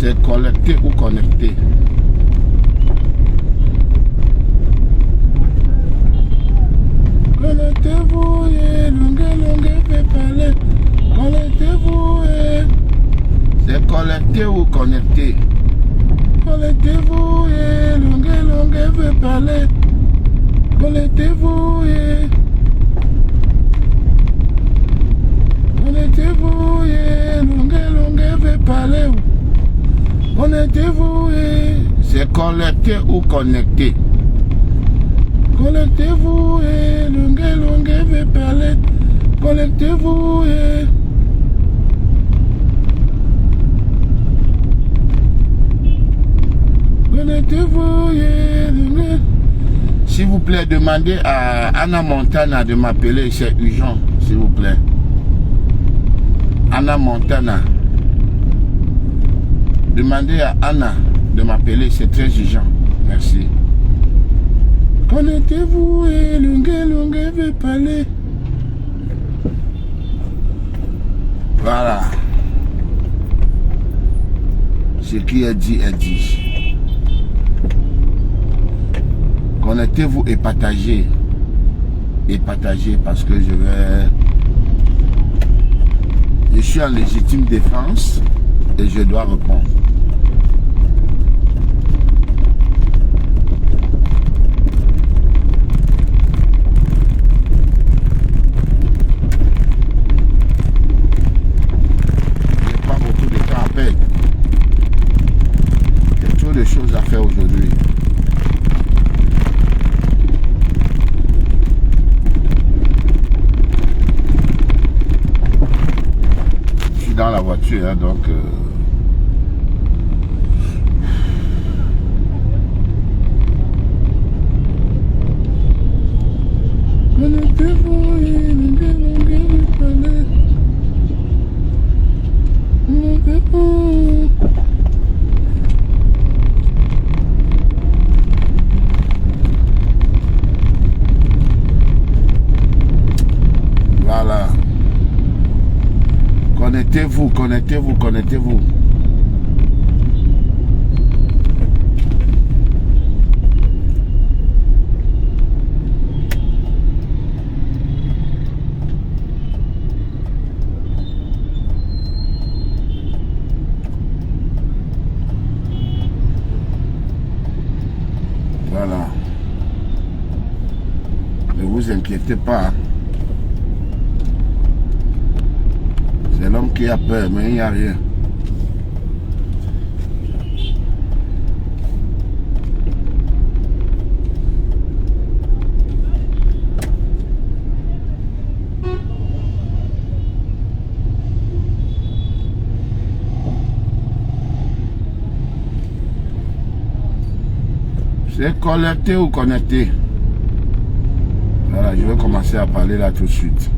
C'est collecté ou connecté. Connectez-vous et longue fait parler. Connectez-vous et... C'est collecté ou connecté. Connectez-vous et longue fait parler. Connectez-vous et... Connectez-vous et longue fait parler. Connectez-vous et... C'est collecté ou connecté. Connectez-vous et longue fait parler. Connectez-vous et... Connectez-vous et longue... S'il vous plaît, demandez à Anna Montana de m'appeler, c'est urgent, s'il vous plaît. Anna Montana. Demandez à Anna de m'appeler, c'est très urgent. Merci. Connectez-vous et longue veut parler. Voilà. Ce qui est dit est dit. Connectez-vous et partagez. Et partagez parce que je suis en légitime défense et je dois répondre. J'ai pas beaucoup de temps à perdre. Il y a trop de choses à faire aujourd'hui. Dans la voiture, hein, donc voilà. Connectez-vous, connectez-vous, connectez-vous. Voilà. Ne vous inquiétez pas. C'est l'homme qui a peur, mais il n'y a rien. C'est collecté ou connecté. Voilà, je vais commencer à parler là tout de suite.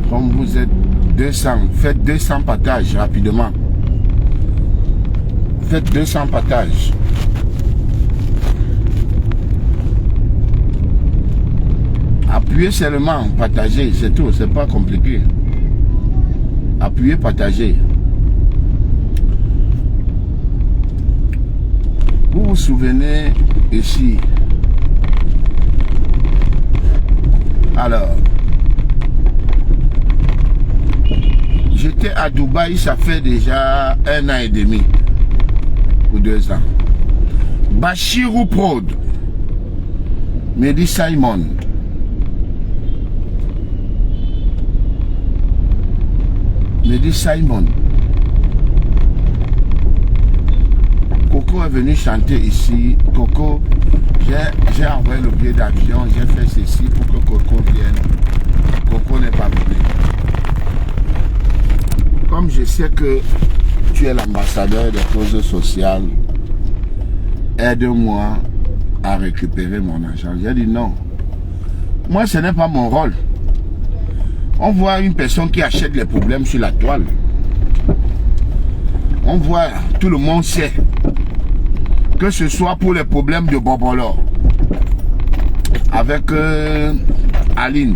Comme vous êtes 200, faites 200 partages rapidement. Faites 200 partages. Appuyez seulement, partagez, c'est tout, c'est pas compliqué. Appuyez, partagez. Vous vous souvenez ici. Alors, j'étais à Dubaï, ça fait déjà 1 an et demi ou 2 ans. Bachirou Prod, Mehdi Simon. Mehdi Simon. Coco est venu chanter ici. Coco, j'ai envoyé le billet d'avion, j'ai fait ceci pour que Coco vienne. Coco n'est pas venu. Comme je sais que tu es l'ambassadeur des causes sociales, aide-moi à récupérer mon argent. J'ai dit non. Moi, ce n'est pas mon rôle. On voit une personne qui achète les problèmes sur la toile. On voit, tout le monde sait, que ce soit pour les problèmes de Bobolo, avec Aline.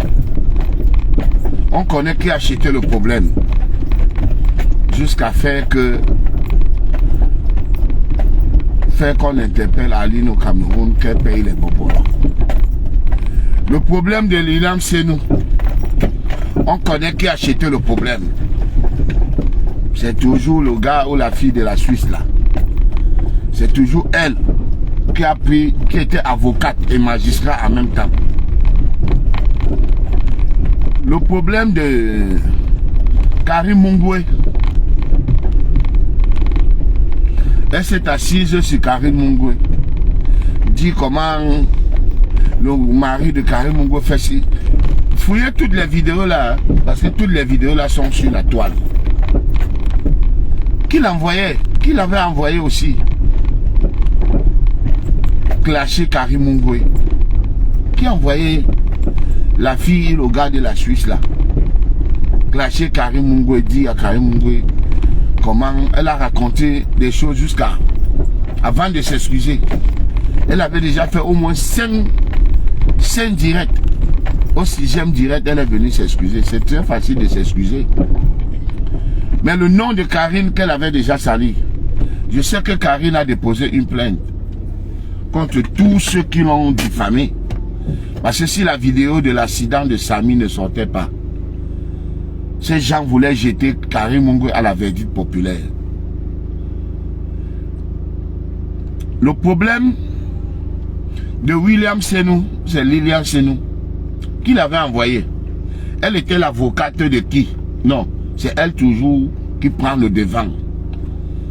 On connaît qui a acheté le problème. Jusqu'à faire que faire qu'on interpelle Aline au Cameroun, qu'elle paye les bobos. Le problème de Lilian, c'est nous. On connaît qui a acheté le problème. C'est toujours le gars ou la fille de la Suisse là. C'est toujours elle qui a pris, qui était avocate et magistrat en même temps. Le problème de Karim Mungwe, elle s'est assise sur Karim Mungwe, dit comment le mari de Karim Mungwe fait ci. Fouillez toutes les vidéos là, parce que toutes les vidéos là sont sur la toile. Qui l'envoyait? Qui l'avait envoyé aussi? Clasher Karim Mungwe. Qui envoyait la fille, le gars de la Suisse là? Clasher Karim Mungwe, dit à Karim Mungwe comment elle a raconté des choses jusqu'à avant de s'excuser. Elle avait déjà fait au moins 5 directs. Au 6e direct, elle est venue s'excuser. C'est très facile de s'excuser. Mais le nom de Karine qu'elle avait déjà sali, je sais que Karine a déposé une plainte contre tous ceux qui l'ont diffamé. Parce que si la vidéo de l'accident de Samy ne sortait pas, ces gens voulaient jeter Karim Mungwe à la verdict populaire. Le problème de William Senou, c'est Lilian Senou. Qui l'avait envoyé? Elle était l'avocate de qui? Non, c'est elle toujours qui prend le devant.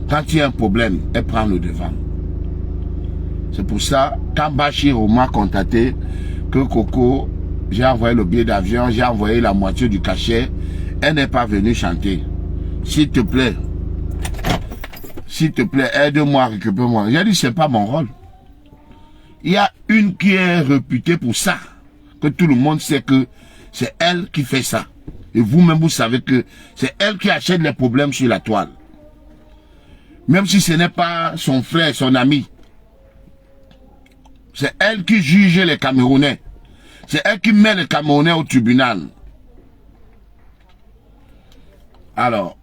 Quand il y a un problème, elle prend le devant. C'est pour ça, quand Bachir m'a contacté, que Coco, j'ai envoyé le billet d'avion, j'ai envoyé la moitié du cachet, elle n'est pas venue chanter. S'il te plaît, aide-moi, récupère-moi. J'ai dit, c'est pas mon rôle. Il y a une qui est réputée pour ça, que tout le monde sait que c'est elle qui fait ça. Et vous-même, vous savez que c'est elle qui achète les problèmes sur la toile. Même si ce n'est pas son frère, son ami. C'est elle qui juge les Camerounais. C'est elle qui met les Camerounais au tribunal. Alors,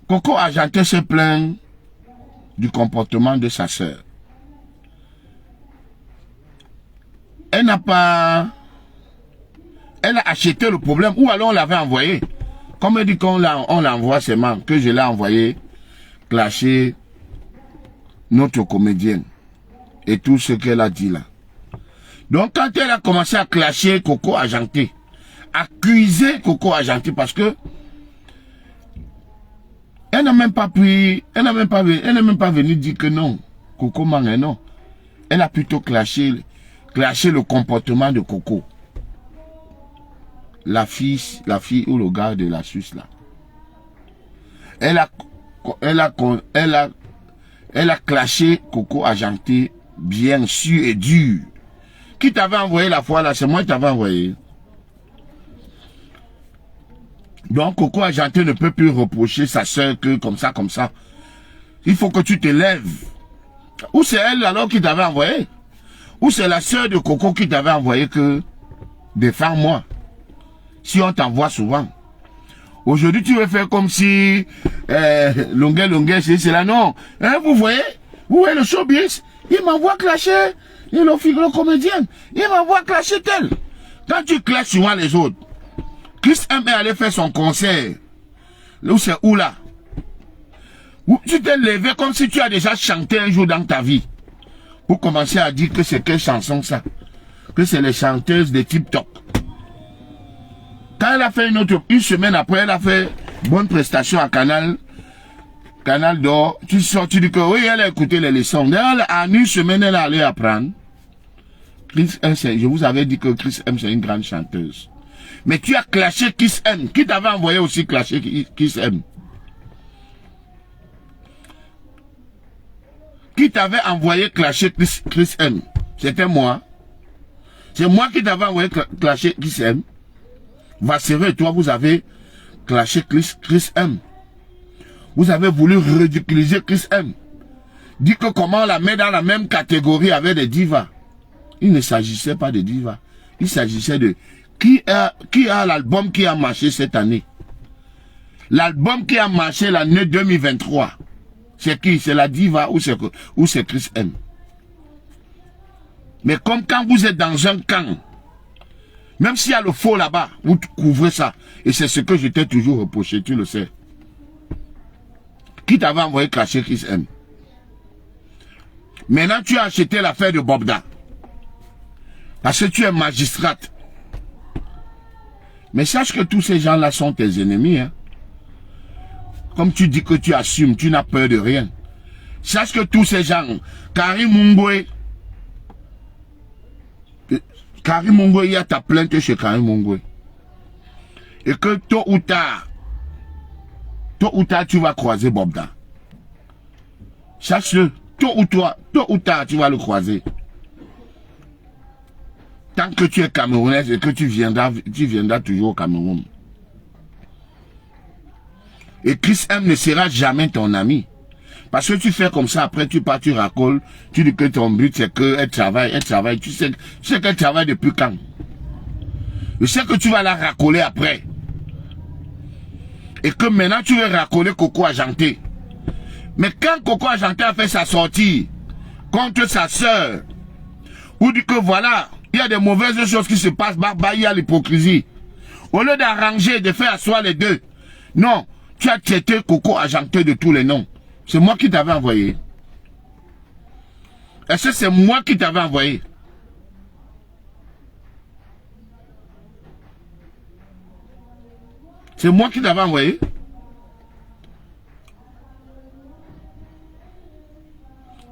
Coco Argenté se plaint du comportement de sa sœur. Elle n'a pas... Elle a acheté le problème, ou alors on l'avait envoyé. Comme elle dit qu'on l'envoie seulement, que je l'ai envoyé clasher notre comédienne. Et tout ce qu'elle a dit là. Donc quand elle a commencé à clasher Coco Argenté, accuser Coco Argenté, parce que elle n'a même pas pris, elle n'est même pas venue dire que non, Coco Mangé, non. Elle a plutôt clasher le comportement de Coco. La fille ou le gars de la Suisse là. Elle a clashé Coco Argenté bien sûr et dur. Qui t'avait envoyé la fois là? C'est moi qui t'avais envoyé. Donc Coco Argenté ne peut plus reprocher sa soeur que comme ça. Il faut que tu te lèves. Ou c'est elle alors qui t'avait envoyé? Ou c'est la soeur de Coco qui t'avait envoyé que défends-moi? Si on t'envoie souvent. Aujourd'hui, tu veux faire comme si Longuet, c'est là. Non. Hein, vous voyez le showbiz? Il m'envoie clasher. Et le comédien, il m'envoie clasher tel. Quand tu clashes souvent les autres, Chris M est allé faire son concert. Où c'est où là? Tu t'es levé comme si tu as déjà chanté un jour dans ta vie. Pour commencer à dire que c'est quelle chanson ça? Que c'est les chanteuses de TikTok. Quand elle a fait une semaine après, elle a fait bonne prestation à Canal d'Or. Tu sors, tu dis que oui, elle a écouté les leçons. En une semaine, elle est allée apprendre. Chris M, je vous avais dit que Chris M, c'est une grande chanteuse. Mais tu as clashé Chris M. Qui t'avait envoyé aussi clasher Chris M? Qui t'avait envoyé clasher Chris M? C'était moi. C'est moi qui t'avais envoyé clasher Chris M. Vasséreux et toi, vous avez clashé Chris M. Vous avez voulu ridiculiser Chris M. Dit que comment on la met dans la même catégorie avec des divas. Il ne s'agissait pas de divas. Il s'agissait de qui a l'album qui a marché cette année. L'album qui a marché l'année 2023. C'est qui? C'est la diva ou c'est Chris M? Mais comme quand vous êtes dans un camp, même s'il y a le faux là-bas, vous couvrez ça. Et c'est ce que je t'ai toujours reproché, tu le sais. Qui t'avait envoyé cracher Chris M? Maintenant, tu as acheté l'affaire de Bobda. Parce que tu es magistrate. Mais sache que tous ces gens-là sont tes ennemis. Hein. Comme tu dis que tu assumes, tu n'as peur de rien. Sache que tous ces gens, Karim Mungwe, il y a ta plainte chez Karim Mungwe. Et que tôt ou tard, tu vas croiser Bobda. Sache-le, tôt ou tard, tu vas le croiser. Tant que tu es camerounais et que tu viendras toujours au Cameroun. Et Chris M ne sera jamais ton ami. Parce que tu fais comme ça, après tu pars, tu racoles, tu dis que ton but c'est qu'elle travaille. Tu sais qu'elle travaille depuis quand? Je sais que tu vas la racoler après. Et que maintenant tu veux racoler Coco Argenté. Mais quand Coco Argenté a fait sa sortie contre sa soeur, ou dit que voilà, il y a des mauvaises choses qui se passent, il y a l'hypocrisie. Au lieu d'arranger, de faire asseoir les deux, non, tu as traité Coco Argenté de tous les noms. C'est moi qui t'avais envoyé. Est-ce que c'est moi qui t'avais envoyé? C'est moi qui t'avais envoyé?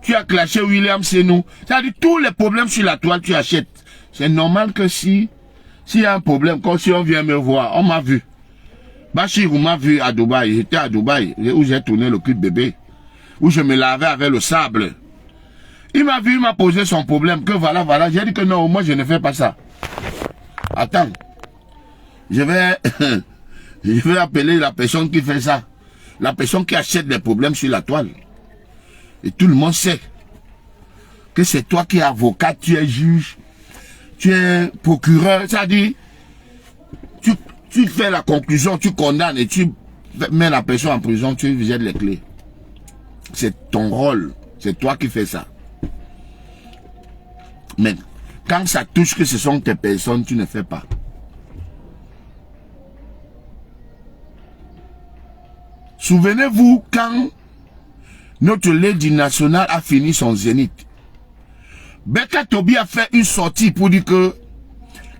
Tu as clashé William Senou. C'est-à-dire tous les problèmes sur la toile, tu achètes. C'est normal que s'il y a un problème, quand si on vient me voir, on m'a vu. Bachirou m'a vu à Dubaï. J'étais à Dubaï, où j'ai tourné le cul de bébé. Où je me lavais avec le sable. Il m'a vu, il m'a posé son problème, que voilà. J'ai dit que non, moi je ne fais pas ça. Attends. Je vais appeler la personne qui fait ça. La personne qui achète des problèmes sur la toile. Et tout le monde sait que c'est toi qui es avocat, tu es juge, tu es procureur. C'est-à-dire, tu fais la conclusion, tu condamnes et tu mets la personne en prison, tu lui jettes les clés. C'est ton rôle. C'est toi qui fais ça. Mais quand ça touche que ce sont tes personnes, tu ne fais pas. Souvenez-vous quand notre Lady nationale a fini son zénith. Beka Tobi a fait une sortie pour dire que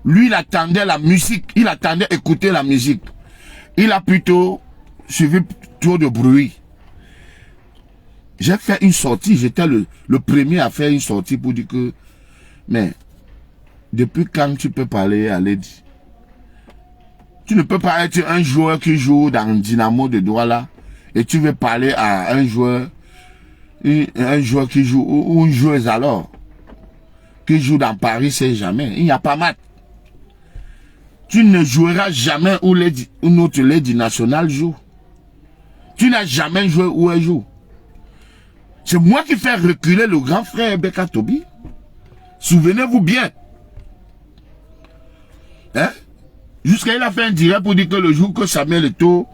lui, il attendait la musique, il attendait écouter la musique. Il a plutôt suivi trop de bruit. J'ai fait une sortie, j'étais le premier à faire une sortie pour dire que, mais, depuis quand tu peux parler à Lady? Tu ne peux pas être un joueur qui joue dans Dynamo de Douala et tu veux parler à un joueur qui joue, ou une joueuse alors, qui joue dans Paris, c'est jamais. Il n'y a pas mat. Tu ne joueras jamais où notre Lady nationale joue. Tu n'as jamais joué où elle joue. C'est moi qui fais reculer le grand frère Beka Tobi. Souvenez-vous bien. Hein? Jusqu'à il a fait un direct pour dire que le jour que Samuel Eto'o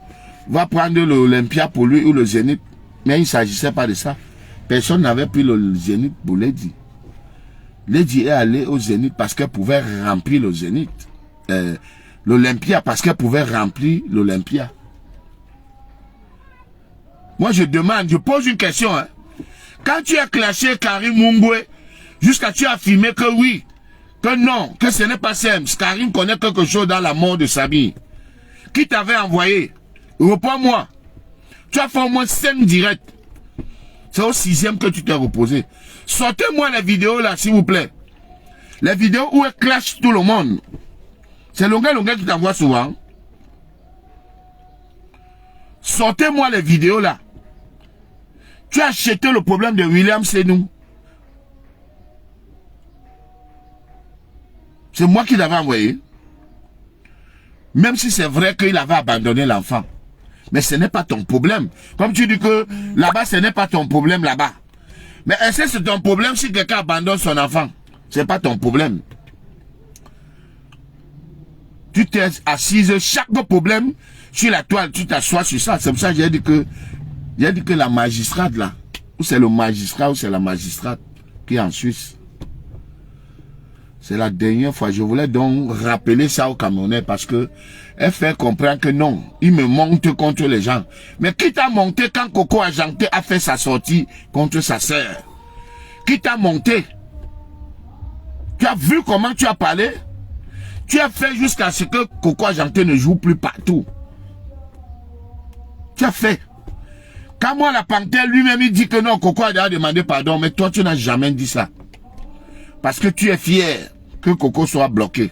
va prendre l'Olympia pour lui ou le Zénith. Mais il ne s'agissait pas de ça. Personne n'avait pris le Zénith pour Lady. Lady est allée au Zénith parce qu'elle pouvait remplir le Zénith. L'Olympia parce qu'elle pouvait remplir l'Olympia. Moi je demande, je pose une question. Hein. Quand tu as clashé Karim Mungwe, jusqu'à tu as affirmé que oui, que non, que ce n'est pas Sems, Karim connaît quelque chose dans la mort de Samy. Qui t'avait envoyé? Réponds-moi. Tu as fait au moins 5 directs. C'est au 6e que tu t'es reposé. Sortez-moi les vidéos là, s'il vous plaît. Les vidéos où elle clash tout le monde. C'est Longa qui t'envoie souvent. Sortez-moi les vidéos là. Tu as acheté le problème de William Senou. C'est moi qui l'avais envoyé. Même si c'est vrai qu'il avait abandonné l'enfant. Mais ce n'est pas ton problème. Comme tu dis que là-bas, ce n'est pas ton problème là-bas. Mais est-ce que c'est ton problème si quelqu'un abandonne son enfant? Ce n'est pas ton problème. Tu t'es assise chaque problème sur la toile, tu t'assois sur ça. C'est pour ça que j'ai dit que la magistrate là, ou c'est le magistrat ou c'est la magistrate qui est en Suisse. C'est la dernière fois. Je voulais donc rappeler ça aux Camerounais parce que elle fait comprendre que non, il me monte contre les gens. Mais qui t'a monté quand Coco Ajanté a fait sa sortie contre sa sœur? Qui t'a monté? Tu as vu comment tu as parlé? Tu as fait jusqu'à ce que Coco Ajanté ne joue plus partout. Tu as fait. Quand moi, la panthère lui-même, il dit que non, Coco a demandé pardon, mais toi, tu n'as jamais dit ça. Parce que tu es fier que Coco soit bloqué.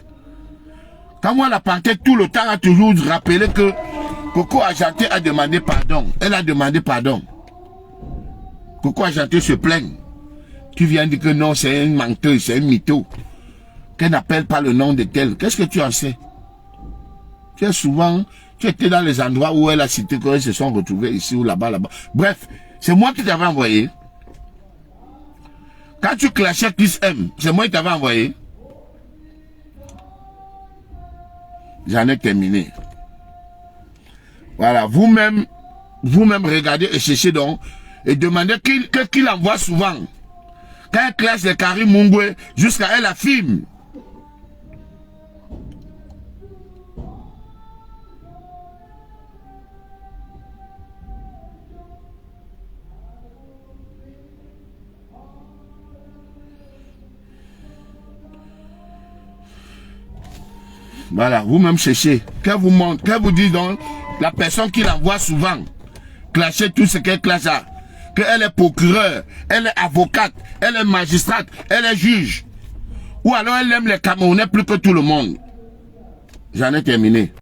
Quand moi, la panthère, tout le temps, a toujours rappelé que Coco Ajanté a demandé pardon. Elle a demandé pardon. Coco Ajanté se plaigne. Tu viens dire que non, c'est une menteuse, c'est un mytho. Qu'elle n'appelle pas le nom de tel. Qu'est-ce que tu en sais? Tu es souvent... Tu étais dans les endroits où elle a cité qu'elles se sont retrouvées ici ou là-bas, là-bas. Bref, c'est moi qui t'avais envoyé. Quand tu clashais Chris M, c'est moi qui t'avais envoyé. J'en ai terminé. Voilà, vous-même regardez et cherchez donc et demandez qu'il envoie souvent. Quand elle clash les Karim Mungwe, jusqu'à elle affirme. Voilà, vous-même cherchez. Qu'elle vous montre, qu'elle vous dit donc, la personne qui l'envoie souvent, clasher tout ce qu'elle classe là, qu'elle est procureur, elle est avocate, elle est magistrate, elle est juge. Ou alors elle aime les Camerounais plus que tout le monde. J'en ai terminé.